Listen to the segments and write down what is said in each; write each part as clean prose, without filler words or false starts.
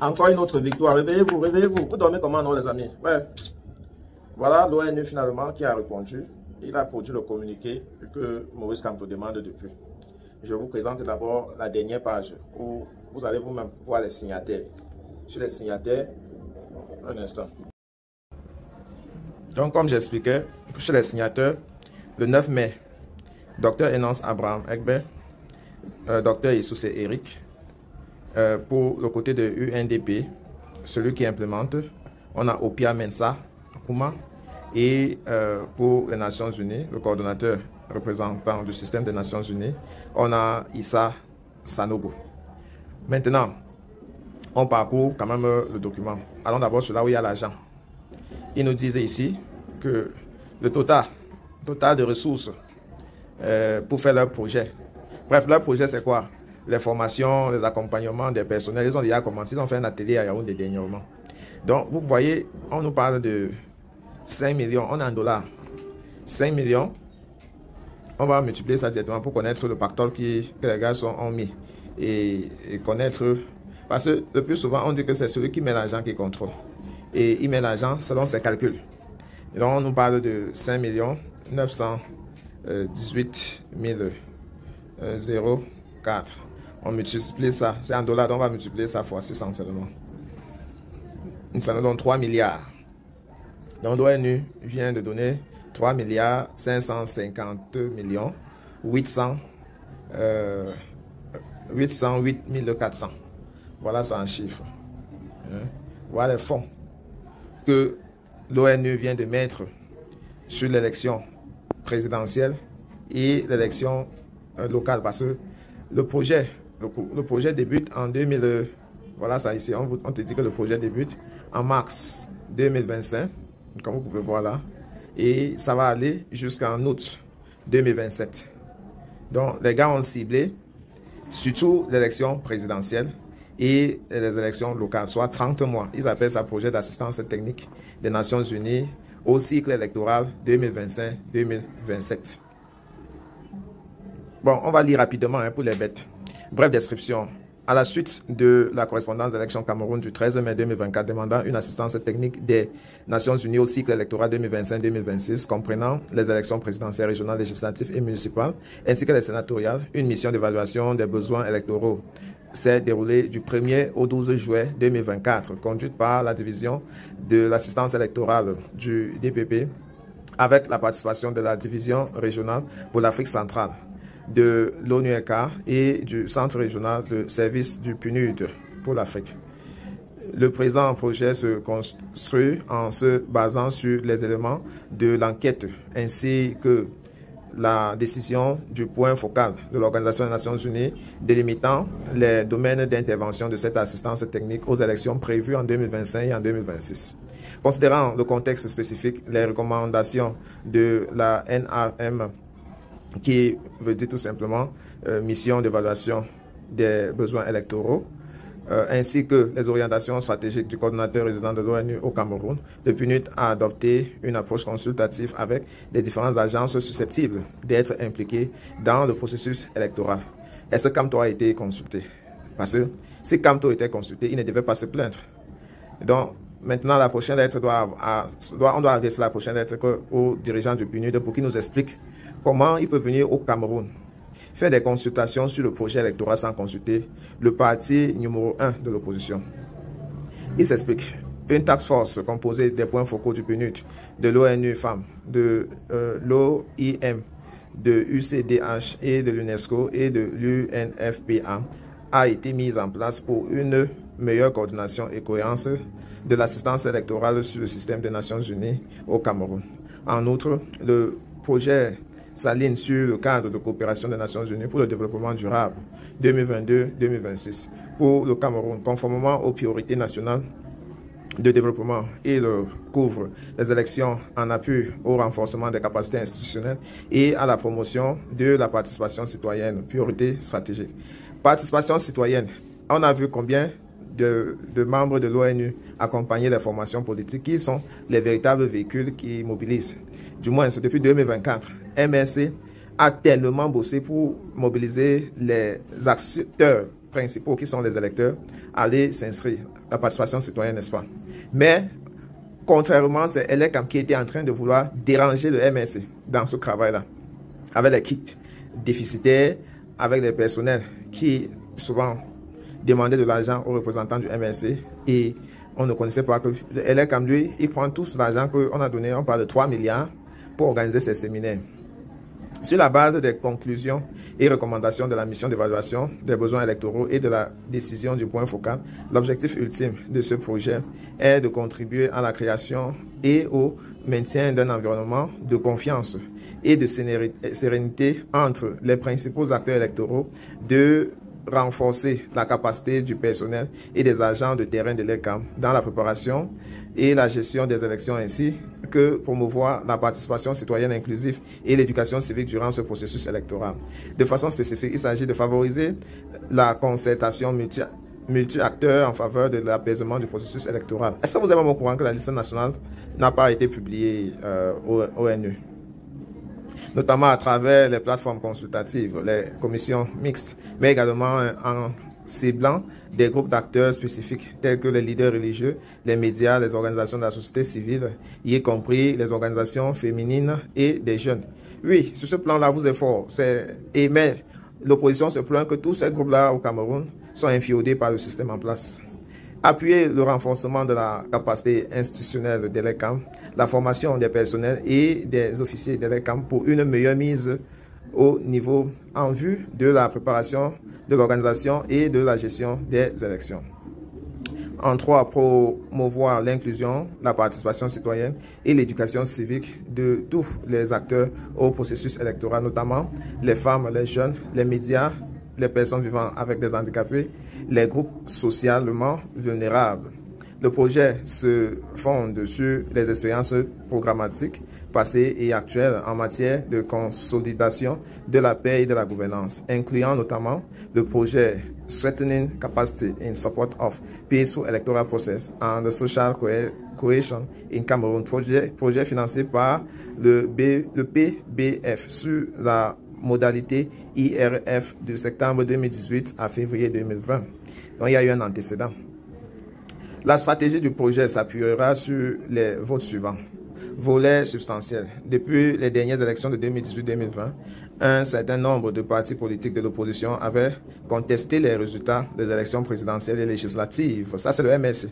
Encore une autre victoire. Réveillez-vous, réveillez-vous. Vous dormez comment, non, les amis? Ouais. Voilà l'ONU finalement qui a répondu. Il a produit le communiqué que Maurice Kamto demande depuis. Je vous présente d'abord la dernière page où vous allez vous-même voir les signataires. Sur les signataires, un instant. Donc, comme j'expliquais, chez les signataires, le 9 mai, Dr Enance Abraham Egbe, Dr Issoussé Eric, pour le côté de UNDP, celui qui implémente, on a Opia Mensa Kouma, et pour les Nations Unies, le coordonnateur représentant du système des Nations Unies, on a Issa Sanogo. Maintenant, on parcourt quand même le document. Allons d'abord sur là où il y a l'argent. Il nous disait ici que le total de ressources pour faire leur projet. Bref, leur projet c'est quoi? Les formations, les accompagnements des personnels. Ils ont déjà commencé, ils ont fait un atelier à Yaoundé dernièrement. Donc, vous voyez, on nous parle de 5 millions, on est en dollars. 5 millions, on va multiplier ça directement pour connaître le pactole que les gars ont mis. Et connaître, parce que le plus souvent, on dit que c'est celui qui met l'argent qui contrôle. Et il met l'argent selon ses calculs. Et donc, on nous parle de 5 918 004. On multiplie ça, c'est en dollars, donc on va multiplier ça fois 600 seulement. Ça nous donne 3 milliards. Donc, l'ONU vient de donner 3 milliards 550 millions 808 400. Voilà ça en chiffres. Voilà les fonds que l'ONU vient de mettre sur l'élection présidentielle et l'élection locale. Parce que le projet débute en 2000. Voilà ça ici. On te dit que le projet débute en mars 2025, comme vous pouvez voir là. Et ça va aller jusqu'en août 2027. Donc, les gars ont ciblé surtout l'élection présidentielle et les élections locales, soit 30 mois. Ils appellent ça projet d'assistance technique des Nations Unies au cycle électoral 2025-2027. Bon, on va lire rapidement pour les bêtes. Bref description. À la suite de la correspondance d'élection Cameroun du 13 mai 2024 demandant une assistance technique des Nations Unies au cycle électoral 2025-2026 comprenant les élections présidentielles, régionales, législatives et municipales ainsi que les sénatoriales, une mission d'évaluation des besoins électoraux s'est déroulée du 1er au 12 juillet 2024 conduite par la division de l'assistance électorale du DPP avec la participation de la division régionale pour l'Afrique centrale, de l'ONUEK et du Centre régional de service du PNUD pour l'Afrique. Le présent projet se construit en se basant sur les éléments de l'enquête ainsi que la décision du point focal de l'Organisation des Nations Unies délimitant les domaines d'intervention de cette assistance technique aux élections prévues en 2025 et en 2026. Considérant le contexte spécifique, les recommandations de la NAM qui veut dire tout simplement mission d'évaluation des besoins électoraux, ainsi que les orientations stratégiques du coordonnateur résident de l'ONU au Cameroun, le PNUD a adopté une approche consultative avec les différentes agences susceptibles d'être impliquées dans le processus électoral. Est-ce que Kamto a été consulté? Parce que si Kamto était consulté, il ne devait pas se plaindre. Donc, maintenant, la prochaine lettre on doit adresser la prochaine lettre aux dirigeants du PNUD pour qu'ils nous expliquent comment il peut venir au Cameroun, faire des consultations sur le projet électoral sans consulter le parti numéro 1 de l'opposition. Il s'explique. Une task force composée des points focaux du PNUD, de l'ONU Femmes, de l'OIM, de UCDH et de l'UNESCO et de l'UNFPA a été mise en place pour une meilleure coordination et cohérence de l'assistance électorale sur le système des Nations Unies au Cameroun. En outre, le projet s'aligne sur le cadre de coopération des Nations Unies pour le développement durable 2022-2026 pour le Cameroun, conformément aux priorités nationales de développement et le couvre les élections en appui au renforcement des capacités institutionnelles et à la promotion de la participation citoyenne, priorité stratégique. Participation citoyenne, on a vu combien de membres de l'ONU accompagner les formations politiques qui sont les véritables véhicules qui mobilisent. Du moins, depuis 2024, MRC a tellement bossé pour mobiliser les acteurs principaux, qui sont les électeurs, aller s'inscrire. La participation citoyenne, n'est-ce pas? Mais, contrairement, c'est ELECAM qui était en train de vouloir déranger le MNC dans ce travail-là, avec les kits déficitaires, avec les personnels qui, souvent, demandaient de l'argent aux représentants du MNC et on ne connaissait pas que ELECAM, lui, il prend tout l'argent qu'on a donné, on parle de 3 milliards, pour organiser ces séminaires. Sur la base des conclusions et recommandations de la mission d'évaluation des besoins électoraux et de la décision du point focal, l'objectif ultime de ce projet est de contribuer à la création et au maintien d'un environnement de confiance et de sérénité entre les principaux acteurs électoraux, de renforcer la capacité du personnel et des agents de terrain de l'ELECAM dans la préparation et la gestion des élections, ainsi que promouvoir la participation citoyenne inclusive et l'éducation civique durant ce processus électoral. De façon spécifique, il s'agit de favoriser la concertation multi-acteurs en faveur de l'apaisement du processus électoral. Est-ce que vous êtes au courant que la liste nationale n'a pas été publiée au ONU? Notamment à travers les plateformes consultatives, les commissions mixtes, mais également en ciblant des groupes d'acteurs spécifiques tels que les leaders religieux, les médias, les organisations de la société civile, y compris les organisations féminines et des jeunes. Oui, sur ce plan-là, vous êtes fort. Mais l'opposition se plaint que tous ces groupes-là au Cameroun sont inféodés par le système en place. Appuyer le renforcement de la capacité institutionnelle de l'ELECAM, la formation des personnels et des officiers de l'ELECAM pour une meilleure mise au niveau en vue de la préparation de l'organisation et de la gestion des élections. En 3, promouvoir l'inclusion, la participation citoyenne et l'éducation civique de tous les acteurs au processus électoral, notamment les femmes, les jeunes, les médias, les personnes vivant avec des handicapés, les groupes socialement vulnérables. Le projet se fonde sur les expériences programmatiques passées et actuelles en matière de consolidation de la paix et de la gouvernance, incluant notamment le projet Strengthening Capacity in Support of Peaceful Electoral Process and the Social Cohesion in Cameroon, projet financé par le PBF sur la modalité IRF de septembre 2018 à février 2020. Donc, il y a eu un antécédent. La stratégie du projet s'appuiera sur les votes suivants. Volet substantiel. Depuis les dernières élections de 2018-2020, un certain nombre de partis politiques de l'opposition avaient contesté les résultats des élections présidentielles et législatives. Ça, c'est le MSC.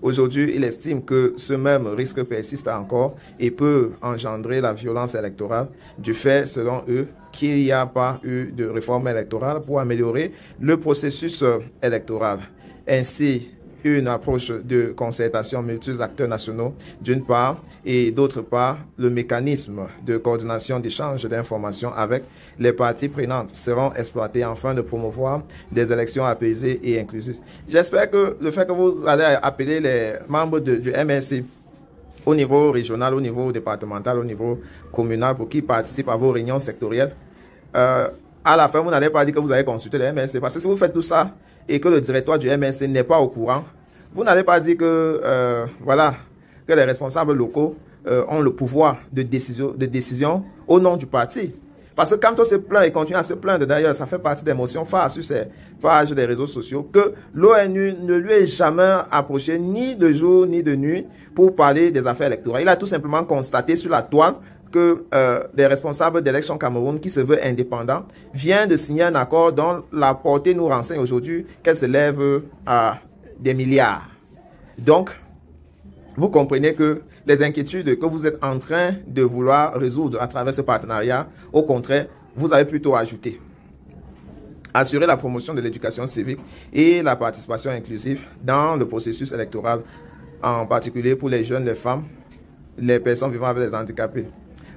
Aujourd'hui, il estime que ce même risque persiste encore et peut engendrer la violence électorale du fait, selon eux, qu'il n'y a pas eu de réforme électorale pour améliorer le processus électoral. Ainsi, une approche de concertation multi-acteurs nationaux, d'une part, et d'autre part, le mécanisme de coordination d'échange d'informations avec les parties prenantes seront exploités afin de promouvoir des élections apaisées et inclusives. J'espère que le fait que vous allez appeler les membres du MNC au niveau régional, au niveau départemental, au niveau communal pour qu'ils participent à vos réunions sectorielles, à la fin, vous n'allez pas dire que vous avez consulté le MNC, parce que si vous faites tout ça et que le directoire du MNC n'est pas au courant, vous n'allez pas dire que, voilà, que les responsables locaux ont le pouvoir de décision au nom du parti. Parce que quand on se plaint et continue à se plaindre, d'ailleurs, ça fait partie des motions phares sur ces pages des réseaux sociaux, que l'ONU ne lui est jamais approché ni de jour ni de nuit pour parler des affaires électorales. Il a tout simplement constaté sur la toile que les responsables d'élections Cameroun, qui se veulent indépendants, viennent de signer un accord dont la portée nous renseigne aujourd'hui qu'elle s'élève à des milliards. Donc, vous comprenez que les inquiétudes que vous êtes en train de vouloir résoudre à travers ce partenariat, au contraire, vous avez plutôt ajouté. Assurer la promotion de l'éducation civique et la participation inclusive dans le processus électoral, en particulier pour les jeunes, les femmes, les personnes vivant avec des handicapés.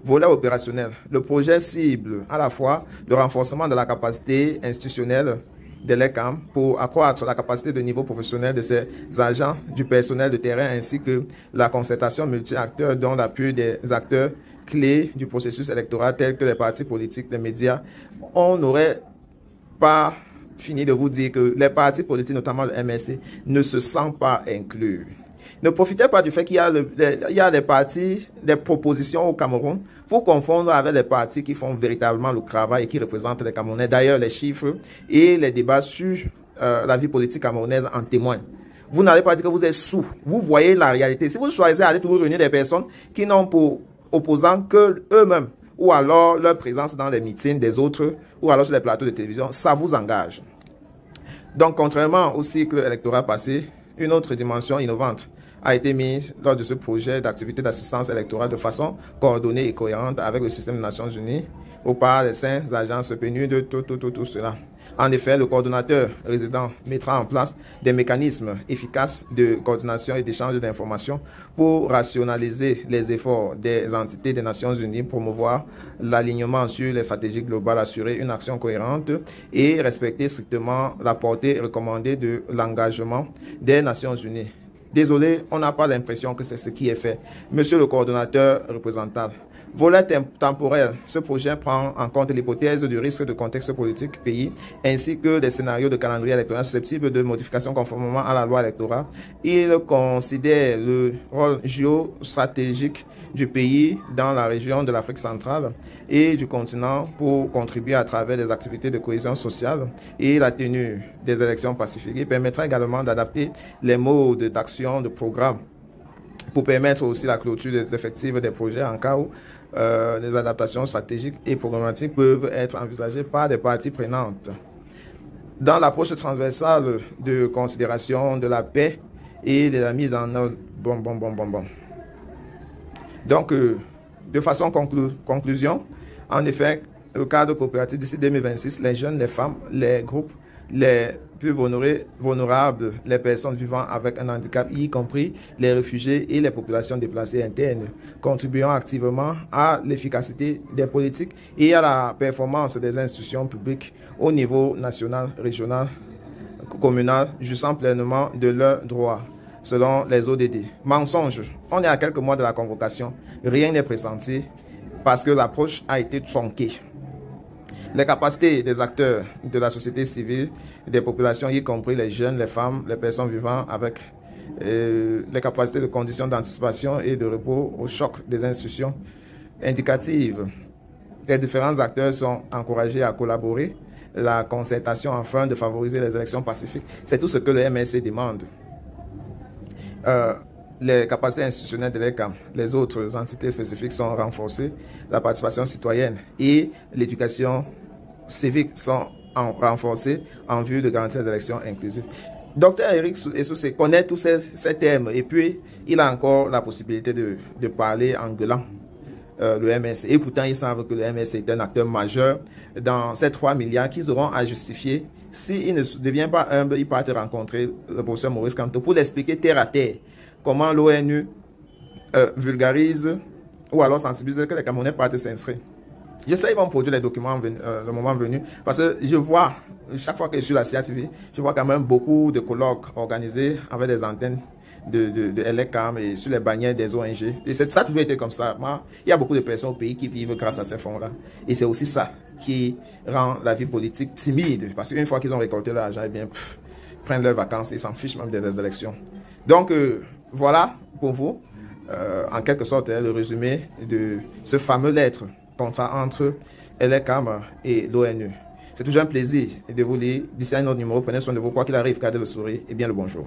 Volet opérationnel. Le projet cible à la fois le renforcement de la capacité institutionnelle de l'ELECAM pour accroître la capacité de niveau professionnel de ses agents, du personnel de terrain, ainsi que la concertation multi-acteurs dont l'appui des acteurs clés du processus électoral tels que les partis politiques, les médias. On n'aurait pas fini de vous dire que les partis politiques, notamment le MSC, ne se sentent pas inclus. Ne profitez pas du fait qu'il y a des partis, des propositions au Cameroun pour confondre avec les partis qui font véritablement le travail et qui représentent les Camerounais. D'ailleurs, les chiffres et les débats sur la vie politique camerounaise en témoigne. Vous n'allez pas dire que vous êtes sous. Vous voyez la réalité. Si vous choisissez d'aller toujours réunir des personnes qui n'ont pour opposants que eux-mêmes, ou alors leur présence dans les meetings des autres, ou alors sur les plateaux de télévision, ça vous engage. Donc, contrairement au cycle électoral passé, une autre dimension innovante a été mise lors de ce projet d'activité d'assistance électorale de façon coordonnée et cohérente avec le système des Nations Unies ou par les 5 agences PNUD de tout cela. En effet, le coordonnateur résident mettra en place des mécanismes efficaces de coordination et d'échange d'informations pour rationaliser les efforts des entités des Nations Unies, promouvoir l'alignement sur les stratégies globales, assurer une action cohérente et respecter strictement la portée recommandée de l'engagement des Nations Unies. Désolé, on n'a pas l'impression que c'est ce qui est fait. Monsieur le coordonnateur représentant, volet temporel, ce projet prend en compte l'hypothèse du risque de contexte politique pays ainsi que des scénarios de calendrier électoral susceptibles de modification conformément à la loi électorale. Il considère le rôle géostratégique du pays dans la région de l'Afrique centrale et du continent pour contribuer à travers des activités de cohésion sociale et la tenue des élections pacifiques. Il permettra également d'adapter les modes d'action de programme pour permettre aussi la clôture des effectifs des projets en cas où des adaptations stratégiques et programmatiques peuvent être envisagées par des parties prenantes. Dans l'approche transversale de considération de la paix et de la mise en œuvre, Donc, de façon conclusion, en effet, le cadre coopératif d'ici 2026, les jeunes, les femmes, les groupes, les plus vulnérables, les personnes vivant avec un handicap, y compris les réfugiés et les populations déplacées internes, contribuant activement à l'efficacité des politiques et à la performance des institutions publiques au niveau national, régional, communal, jouissant pleinement de leurs droits, selon les ODD. Mensonge, on est à quelques mois de la convocation, rien n'est pressenti parce que l'approche a été tronquée. Les capacités des acteurs de la société civile, des populations, y compris les jeunes, les femmes, les personnes vivant avec les capacités de conditions d'anticipation et de repos au choc des institutions indicatives. Les différents acteurs sont encouragés à collaborer. La concertation afin de favoriser les élections pacifiques, c'est tout ce que le MSC demande. Les capacités institutionnelles de l'ECAM, les autres entités spécifiques sont renforcées, la participation citoyenne et l'éducation civique sont renforcées en vue de garantir les élections inclusives. Docteur Eric Essoussé connaît tous ces termes et puis il a encore la possibilité de parler en gueulant le MSC. Et pourtant, il semble que le MSC est un acteur majeur dans ces 3 milliards qu'ils auront à justifier. S'il ne devient pas humble, il part rencontrer le professeur Maurice Kamto pour l'expliquer terre à terre comment l'ONU vulgarise ou alors sensibilise que les Camerounais partent s'inscrire. Je sais qu'ils vont produire les documents le moment venu parce que je vois, chaque fois que je suis sur la CIA TV, je vois quand même beaucoup de colloques organisés avec des antennes de LECAM et sur les bannières des ONG. Et ça a toujours été comme ça. Il y a beaucoup de personnes au pays qui vivent grâce à ces fonds-là. Et c'est aussi ça qui rend la vie politique timide. Parce qu'une fois qu'ils ont récolté l'argent, eh bien, prennent leurs vacances, ils s'en fichent même des élections. Donc, voilà pour vous, en quelque sorte, le résumé de ce fameux lettre contrat entre LECAM et l'ONU. C'est toujours un plaisir de vous lire. D'ici à un autre numéro, prenez soin de vous, quoi qu'il arrive, gardez le sourire et bien le bonjour.